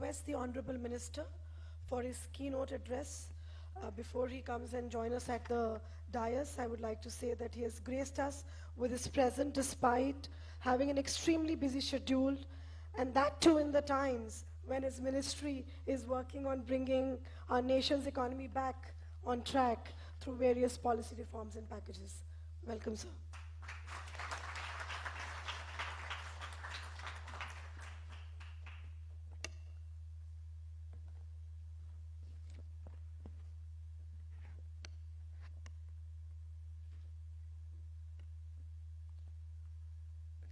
request the Honorable Minister for his keynote address. Before he comes and join us at the dais, I would like to say that he has graced us with his presence despite having an extremely busy schedule, and that too in the times when his ministry is working on bringing our nation's economy back on track through various policy reforms and packages. Welcome, sir.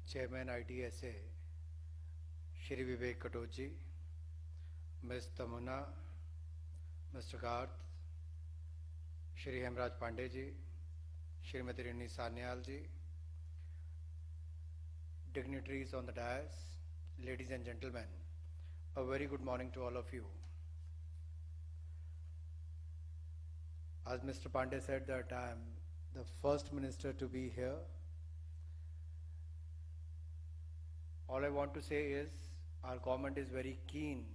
Chairman IDSA, Shri Vivek Katoji, Ms. Tamuna, Mr. Garth, Shri Hemraj Pandey ji, Shrimati Rini Sanyal ji, dignitaries on the dais, ladies and gentlemen, a very good morning to all of you. As Mr. Pandey said that I am the first minister to be here, all I want to say is our government is very keen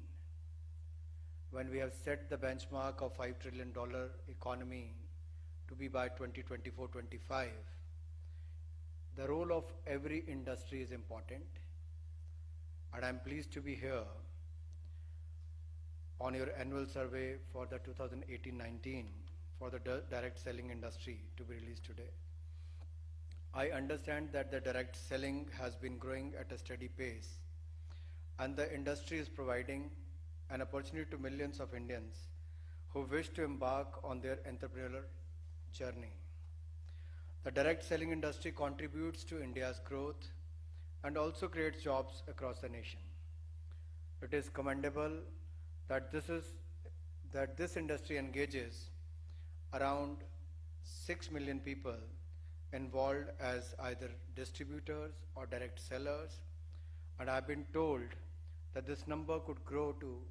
when we have set the benchmark of $5 trillion economy to be by 2024-25. The role of every industry is important, and I'm pleased to be here on your annual survey for the 2018-19 for the direct selling industry to be released today. I understand that the direct selling has been growing at a steady pace, and the industry is providing an opportunity to millions of Indians who wish to embark on their entrepreneurial journey. The direct selling industry contributes to India's growth and also creates jobs across the nation. It is commendable that this industry engages around 6 million people involved as either distributors or direct sellers, and I've been told that this number could grow to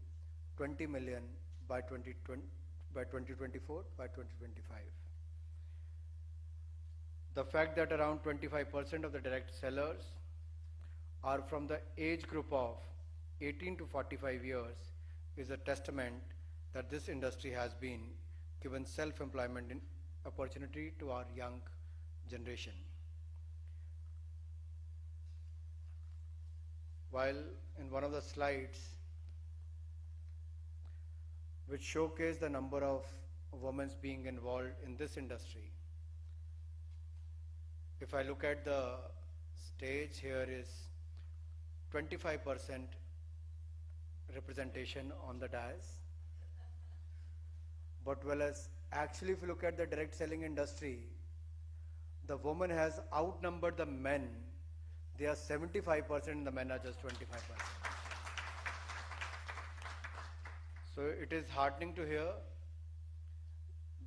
20 million by 2024, by 2025. The fact that around 25% of the direct sellers are from the age group of 18 to 45 years is a testament that this industry has been given self-employment opportunity to our young generation. While in one of the slides which showcase the number of women being involved in this industry, if I look at the stage, here is 25% representation on the dais, but actually if you look at the direct selling industry, the woman has outnumbered the men. They are 75% and the men are just 25%. So it is heartening to hear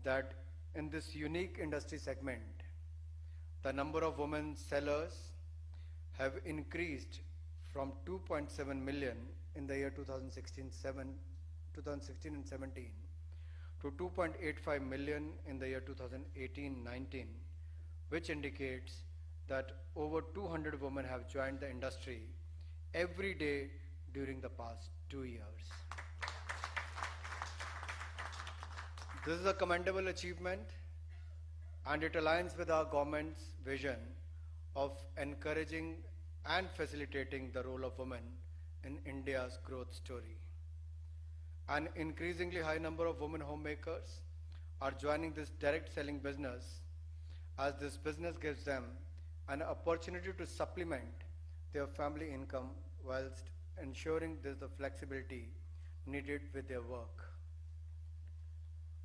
that in this unique industry segment, the number of women sellers have increased from 2.7 million in the year 2016 and 17 to 2.85 million in the year 2018-19, which indicates that over 200 women have joined the industry every day during the past 2 years. This is a commendable achievement, and it aligns with our government's vision of encouraging and facilitating the role of women in India's growth story. An increasingly high number of women homemakers are joining this direct selling business, as this business gives them an opportunity to supplement their family income whilst ensuring there's the flexibility needed with their work.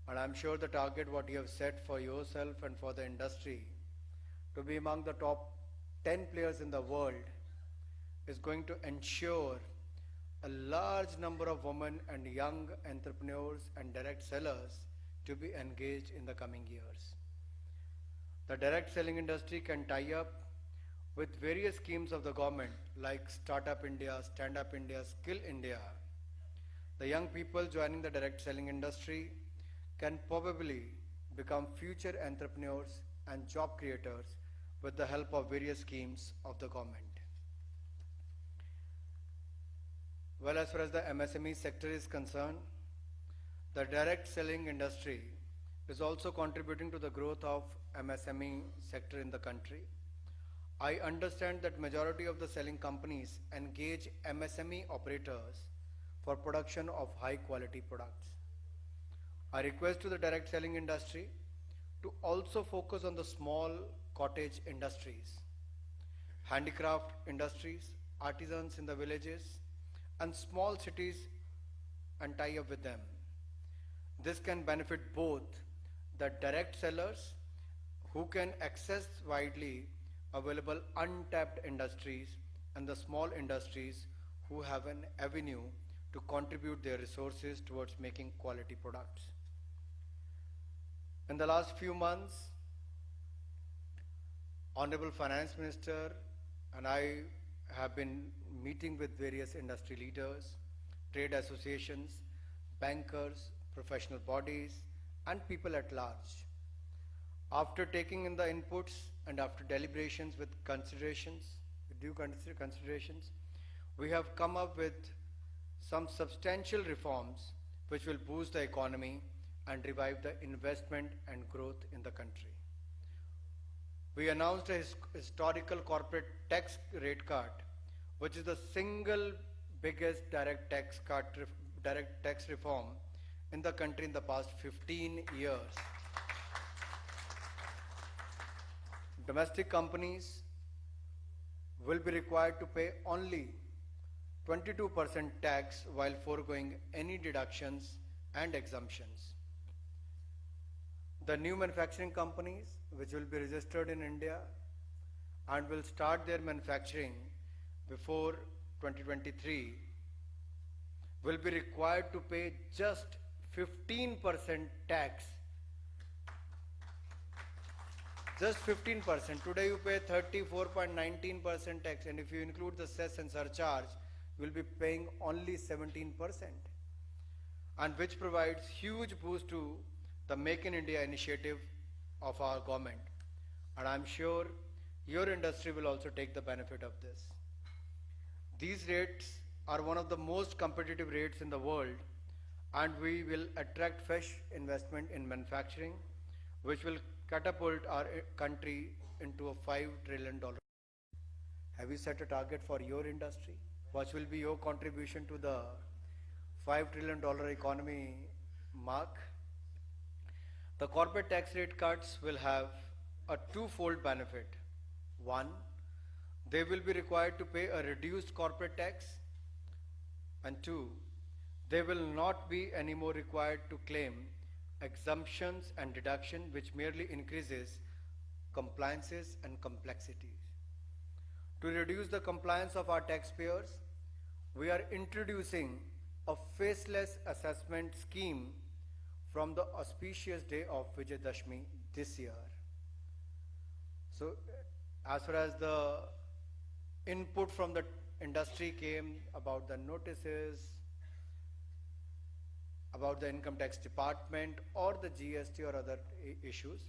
And I'm sure the target what you have set for yourself and for the industry to be among the top 10 players in the world is going to ensure a large number of women and young entrepreneurs and direct sellers to be engaged in the coming years. The direct selling industry can tie up with various schemes of the government like Startup India, Stand Up India, Skill India. The young people joining the direct selling industry can probably become future entrepreneurs and job creators with the help of various schemes of the government. Well, as far as the MSME sector is concerned, the direct selling industry is also contributing to the growth of MSME sector in the country. I understand that majority of the selling companies engage MSME operators for production of high quality products. I request to the direct selling industry to also focus on the small cottage industries, handicraft industries, artisans in the villages, and small cities and tie up with them. This can benefit both the direct sellers who can access widely available untapped industries and the small industries who have an avenue to contribute their resources towards making quality products. In the last few months, Honorable Finance Minister and I have been meeting with various industry leaders, trade associations, bankers, professional bodies, and people at large. After taking in the inputs and after deliberations with due considerations, we have come up with some substantial reforms which will boost the economy and revive the investment and growth in the country. We announced a historical corporate tax rate cut, which is the single biggest direct tax reform in the country in the past 15 years. Domestic companies will be required to pay only 22% tax while foregoing any deductions and exemptions. The new manufacturing companies, which will be registered in India and will start their manufacturing before 2023, will be required to pay just 15% tax. Just 15%. Today you pay 34.19% tax, and if you include the cess and surcharge, you will be paying only 17%, and which provides huge boost to the Make in India initiative of our government. And I'm sure your industry will also take the benefit of this. These rates are one of the most competitive rates in the world, and we will attract fresh investment in manufacturing, which will catapult our country into a $5 trillion. Have you set a target for your industry? What will be your contribution to the $5 trillion economy mark? The corporate tax rate cuts will have a twofold benefit. One, they will be required to pay a reduced corporate tax, and two, they will not be anymore required to claim exemptions and deduction, which merely increases compliances and complexities. To reduce the compliance of our taxpayers, we are introducing a faceless assessment scheme from the auspicious day of Vijayadashmi this year. So, as far as the input from the industry came about the notices, about the income tax department or the GST or other issues,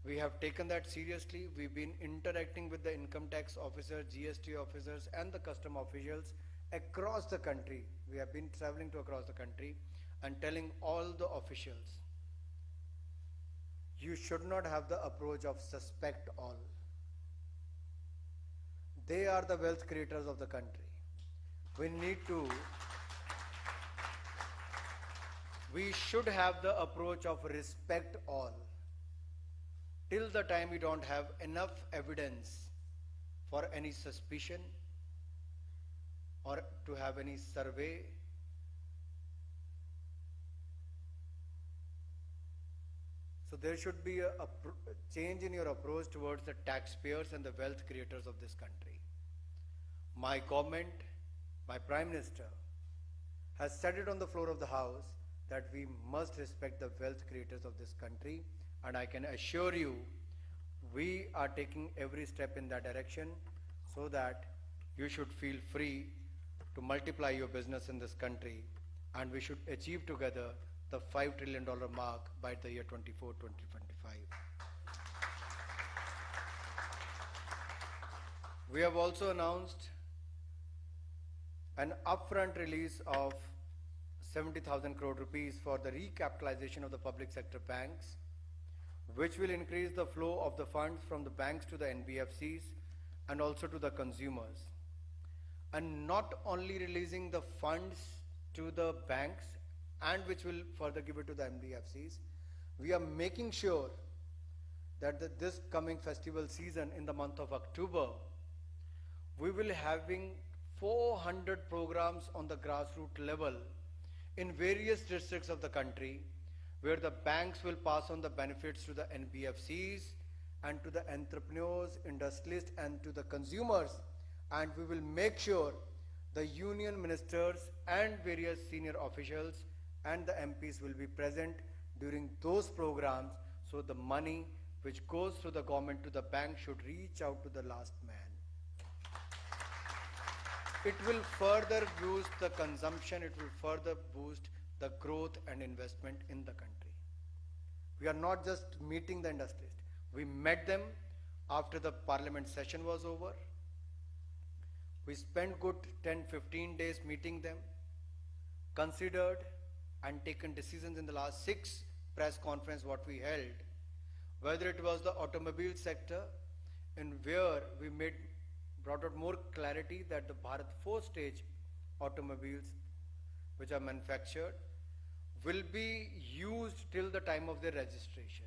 we have taken that seriously. We've been interacting with the income tax officer, GST officers, and the custom officials across the country. We have been traveling to across the country and telling all the officials, you should not have the approach of suspect all. They are the wealth creators of the country. We should have the approach of respect all. Till the time we don't have enough evidence for any suspicion or to have any survey, so there should be a change in your approach towards the taxpayers and the wealth creators of this country. My government, my Prime Minister, has said it on the floor of the House that we must respect the wealth creators of this country, and I can assure you we are taking every step in that direction so that you should feel free to multiply your business in this country, and we should achieve together the $5 trillion mark by the year 2025. We have also announced an upfront release of 70,000 crore rupees for the recapitalization of the public sector banks, which will increase the flow of the funds from the banks to the NBFCs and also to the consumers. And not only releasing the funds to the banks and which will further give it to the NBFCs, we are making sure that this coming festival season in the month of October, we will having 400 programs on the grassroots level in various districts of the country, where the banks will pass on the benefits to the NBFCs and to the entrepreneurs, industrialists and to the consumers, and we will make sure the union ministers and various senior officials and the MPs will be present during those programs, so the money which goes through the government to the bank should reach out to the last man. It will further boost the consumption, it will further boost the growth and investment in the country. We are not just meeting the industrialists. We met them after the parliament session was over. We spent good 10-15 days meeting them, considered and taken decisions in the last 6 press conferences what we held, whether it was the automobile sector, in where we brought out more clarity that the Bharat 4-stage automobiles which are manufactured will be used till the time of their registration.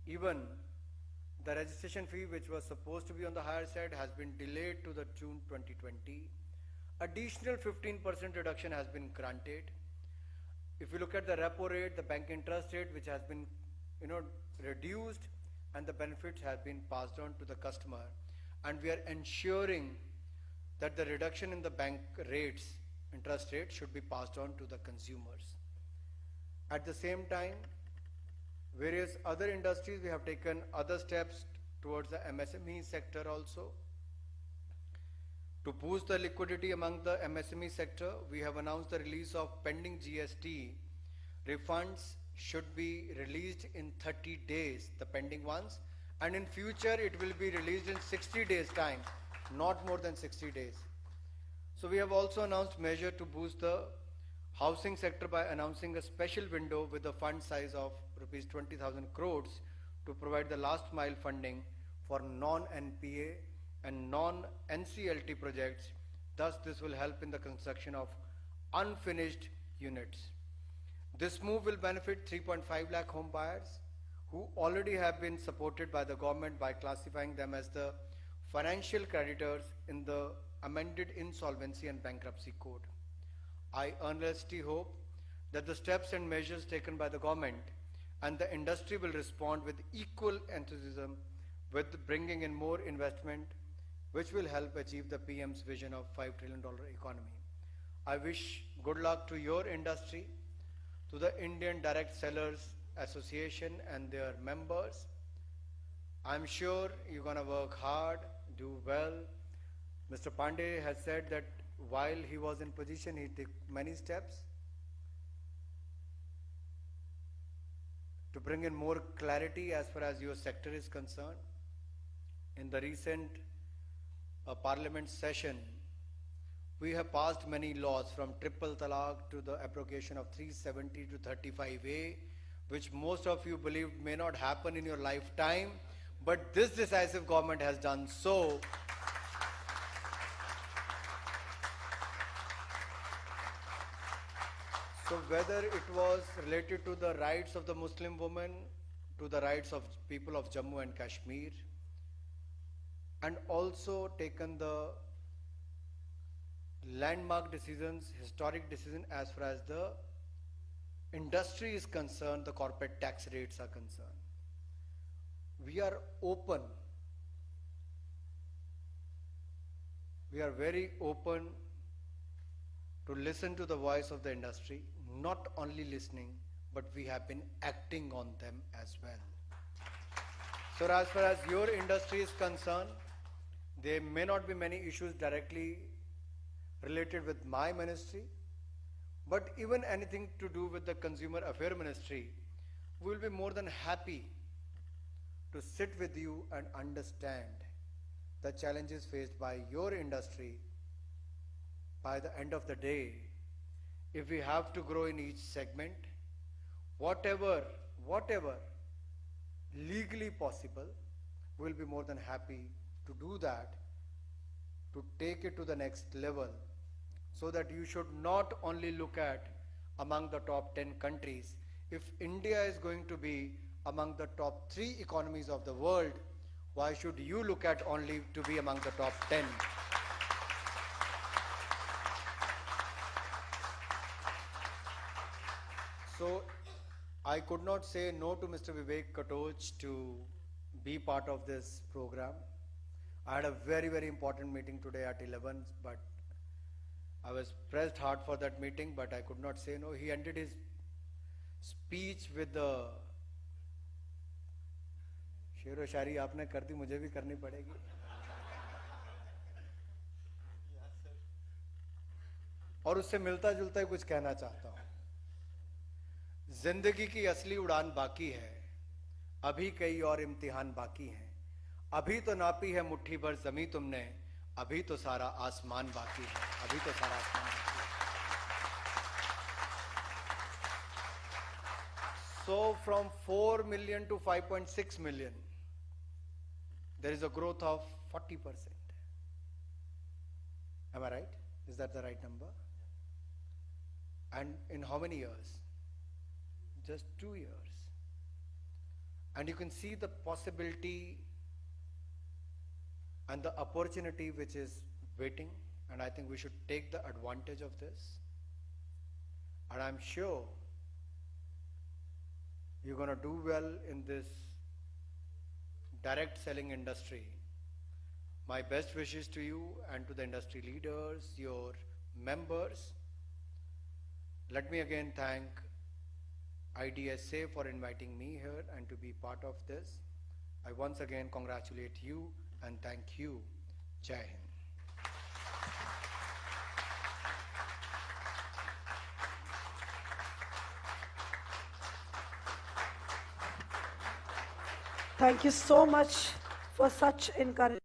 Even the registration fee which was supposed to be on the higher side has been delayed to the June 2020. Additional 15% reduction has been granted. If you look at the repo rate, the bank interest rate which has been reduced, and the benefits have been passed on to the customer, and we are ensuring that the reduction in the bank rates, interest rate, should be passed on to the consumers. At the same time, various other industries, we have taken other steps towards the MSME sector also. To boost the liquidity among the MSME sector, we have announced the release of pending GST refunds should be released in 30 days, the pending ones, and in future it will be released in 60 days time, not more than 60 days. So we have also announced measure to boost the housing sector by announcing a special window with a fund size of rupees 20,000 crores to provide the last mile funding for non-NPA and non-NCLT projects. Thus, this will help in the construction of unfinished units. This move will benefit 3.5 lakh home buyers who already have been supported by the government by classifying them as the financial creditors in the amended Insolvency and Bankruptcy Code. I earnestly hope that the steps and measures taken by the government and the industry will respond with equal enthusiasm with bringing in more investment, which will help achieve the PM's vision of $5 trillion economy. I wish good luck to your industry, to the Indian Direct Sellers Association and their members. I'm sure you're going to work hard, do well. Mr. Pandey has said that while he was in position, he took many steps to bring in more clarity as far as your sector is concerned. In the recent parliament session, we have passed many laws from triple talaq to the abrogation of 370 to 35A, which most of you believe may not happen in your lifetime, but this decisive government has done so. So whether it was related to the rights of the Muslim woman, to the rights of people of Jammu and Kashmir, and also taken the landmark decisions, historic decision as far as the industry is concerned, the corporate tax rates are concerned. We are open. We are very open to listen to the voice of the industry, not only listening, but we have been acting on them as well. So as far as your industry is concerned, there may not be many issues directly related with my ministry, but even anything to do with the Consumer Affairs Ministry, we will be more than happy to sit with you and understand the challenges faced by your industry by the end of the day, if we have to grow in each segment, whatever legally possible, we'll be more than happy to do that, to take it to the next level, so that you should not only look at among the top 10 countries. If India is going to be among the top 3 economies of the world, why should you look at only to be among the top 10? So I could not say no to Mr. Vivek Katoj to be part of this program. I had a very, very important meeting today at 11, but I was pressed hard for that meeting, but I could not say no. He ended his speech with the शेरो शायरी आपने कर दी, मुझे भी करनी पड़ेगी. और उससे मिलता जुलता ही कुछ कहना चाहता हूं. जिंदगी की असली उड़ान बाकी है, अभी कई और इम्तिहान बाकी हैं. अभी तो नापी है मुट्ठी भर जमी तुमने, अभी तो सारा आसमान बाकी है, अभी तो सारा आसमान बाकी है. So from 4 million to 5.6 million, there is a growth of 40%. Am I right? Is that the right number? And in how many years? Just 2 years. And you can see the possibility and the opportunity which is waiting, and I think we should take the advantage of this. And I'm sure you're going to do well in this direct selling industry. My best wishes to you and to the industry leaders, your members. Let me again thank IDSA for inviting me here and to be part of this. I once again congratulate you and thank you. Jai Hind. Thank you so much for such encouragement.